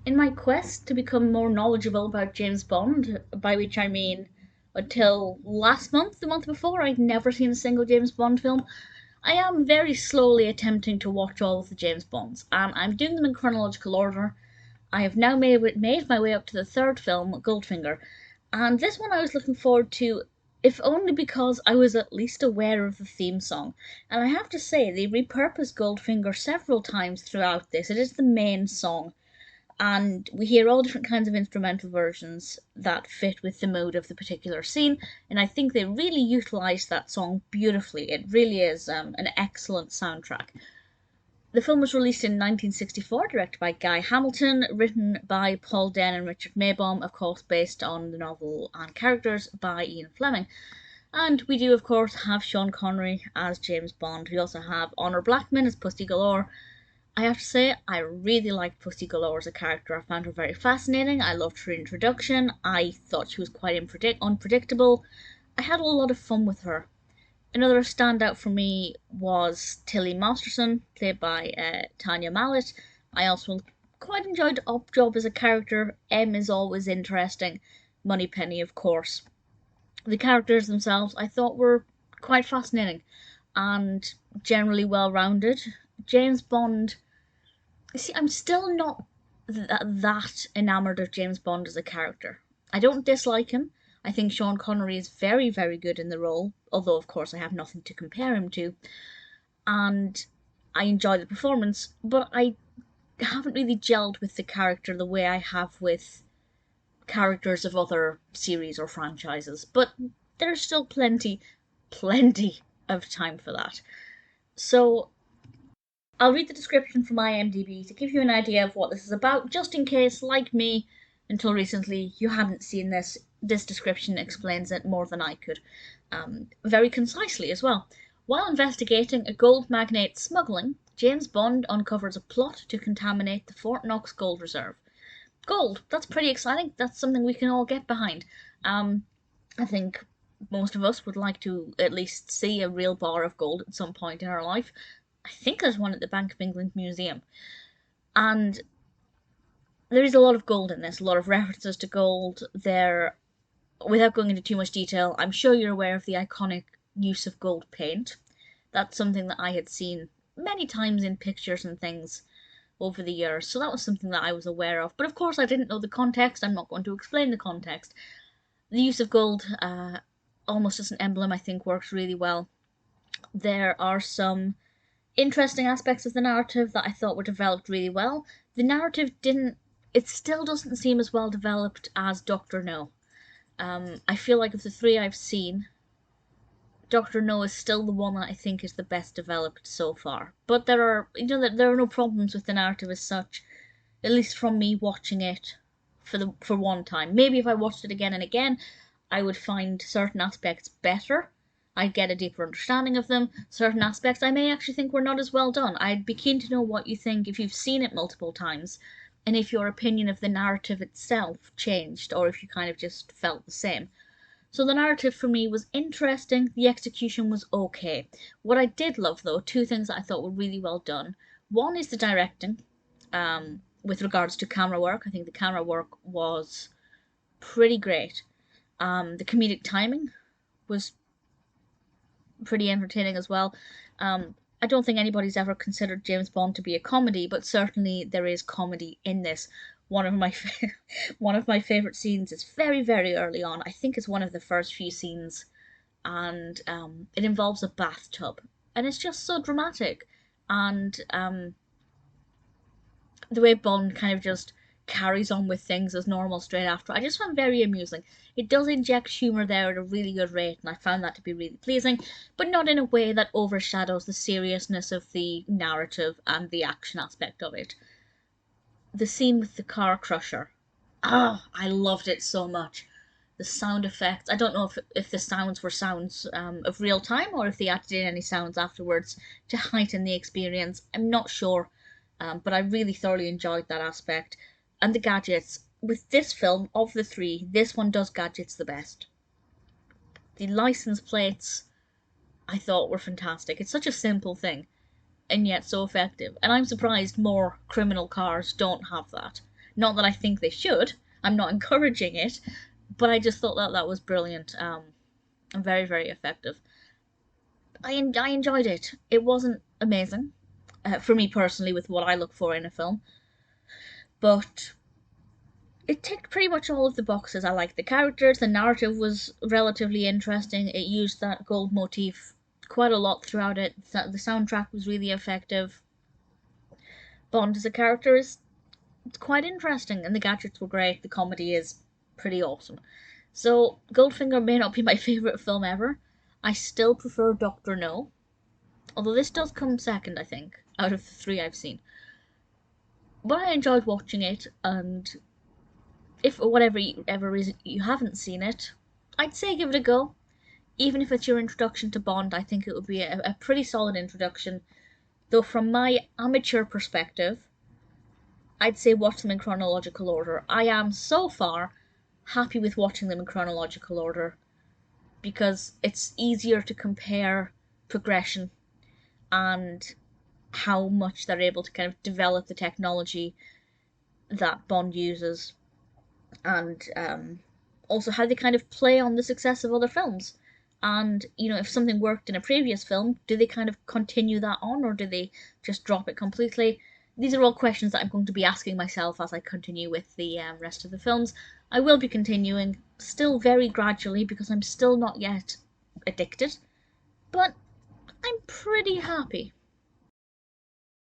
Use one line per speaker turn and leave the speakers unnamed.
In my quest to become more knowledgeable about James Bond, by which I mean until last month, the month before, I'd never seen a single James Bond film, I am very slowly attempting to watch all of the James Bonds, and I'm doing them in chronological order. I have now made my way up to the third film, Goldfinger, and this one I was looking forward to, if only because I was at least aware of the theme song. And I have to say, they repurposed Goldfinger several times throughout this. It is the main song, and we hear all different kinds of instrumental versions that fit with the mood of the particular scene, and I think they really utilised that song beautifully. It really is an excellent soundtrack. The film was released in 1964, directed by Guy Hamilton, written by Paul Den and Richard Maybaum, of course based on the novel and characters by Ian Fleming. And we do, of course, have Sean Connery as James Bond. We also have Honor Blackman as Pussy Galore. I have to say, I really liked Pussy Galore as a character. I found her very fascinating. I loved her introduction. I thought she was quite unpredictable. I had a lot of fun with her. Another standout for me was Tilly Masterson, played by Tania Mallet. I also quite enjoyed Oddjob as a character. M is always interesting. Moneypenny, of course. The characters themselves I thought were quite fascinating and generally well rounded. James Bond. See, I'm still not that enamoured of James Bond as a character. I don't dislike him. I think Sean Connery is very, very good in the role, although, of course, I have nothing to compare him to. And I enjoy the performance, but I haven't really gelled with the character the way I have with characters of other series or franchises. But there's still plenty of time for that. So I'll read the description from IMDb to give you an idea of what this is about, just in case, like me, until recently, you hadn't seen this. This description explains it more than I could, very concisely as well. While investigating a gold magnate's smuggling, James Bond uncovers a plot to contaminate the Fort Knox gold reserve. Gold, that's pretty exciting. That's something we can all get behind. I think most of us would like to at least see a real bar of gold at some point in our life. I think there's one at the Bank of England Museum. And there is a lot of gold in this, a lot of references to gold. Without going into too much detail, I'm sure you're aware of the iconic use of gold paint. That's something that I had seen many times in pictures and things over the years, so that was something that I was aware of. But of course, I didn't know the context. I'm not going to explain the context. The use of gold, almost as an emblem, I think works really well. There are some interesting aspects of the narrative that I thought were developed really well. The narrative it still doesn't seem as well developed as Doctor No. I feel like of the three I've seen, Doctor No is still the one that I think is the best developed so far. But there are no problems with the narrative as such, at least from me watching it for one time. Maybe if I watched it again and again, I would find certain aspects better. I'd get a deeper understanding of them. Certain aspects I may actually think were not as well done. I'd be keen to know what you think if you've seen it multiple times, and if your opinion of the narrative itself changed, or if you kind of just felt the same. So the narrative for me was interesting, the execution was okay. What I did love though, two things that I thought were really well done. One is the directing, with regards to camera work. I think the camera work was pretty great. The comedic timing was pretty entertaining as well. I don't think anybody's ever considered James Bond to be a comedy, but certainly there is comedy in this. One of my one of my favorite scenes is very, very early on. I think it's one of the first few scenes, and it involves a bathtub, and it's just so dramatic. And the way Bond kind of just carries on with things as normal straight after, I just found very amusing. It does inject humour there at a really good rate, and I found that to be really pleasing, but not in a way that overshadows the seriousness of the narrative and the action aspect of it. The scene with the car crusher. I loved it so much. The sound effects. I don't know if the sounds were sounds of real time or if they added in any sounds afterwards to heighten the experience. I'm not sure, but I really thoroughly enjoyed that aspect. And the gadgets. With this film, of the three, this one does gadgets the best. The license plates, I thought, were fantastic. It's such a simple thing, and yet so effective. And I'm surprised more criminal cars don't have that. Not that I think they should. I'm not encouraging it, but I just thought that that was brilliant. And very, very effective. I enjoyed it. It wasn't amazing for me personally with what I look for in a film, but it ticked pretty much all of the boxes. I liked the characters, the narrative was relatively interesting. It used that gold motif quite a lot throughout it. The soundtrack was really effective. Bond as a character is quite interesting, and the gadgets were great. The comedy is pretty awesome. So, Goldfinger may not be my favourite film ever. I still prefer Doctor No, although this does come second, I think, out of the three I've seen. But I enjoyed watching it, and if for whatever ever reason you haven't seen it, I'd say give it a go. Even if it's your introduction to Bond, I think it would be a pretty solid introduction. Though from my amateur perspective, I'd say watch them in chronological order. I am so far happy with watching them in chronological order because it's easier to compare progression and how much they're able to kind of develop the technology that Bond uses, and also how they kind of play on the success of other films. And if something worked in a previous film, do they kind of continue that on, or do they just drop it completely? These are all questions that I'm going to be asking myself as I continue with the rest of the films. I will be continuing, still very gradually, because I'm still not yet addicted, but I'm pretty happy.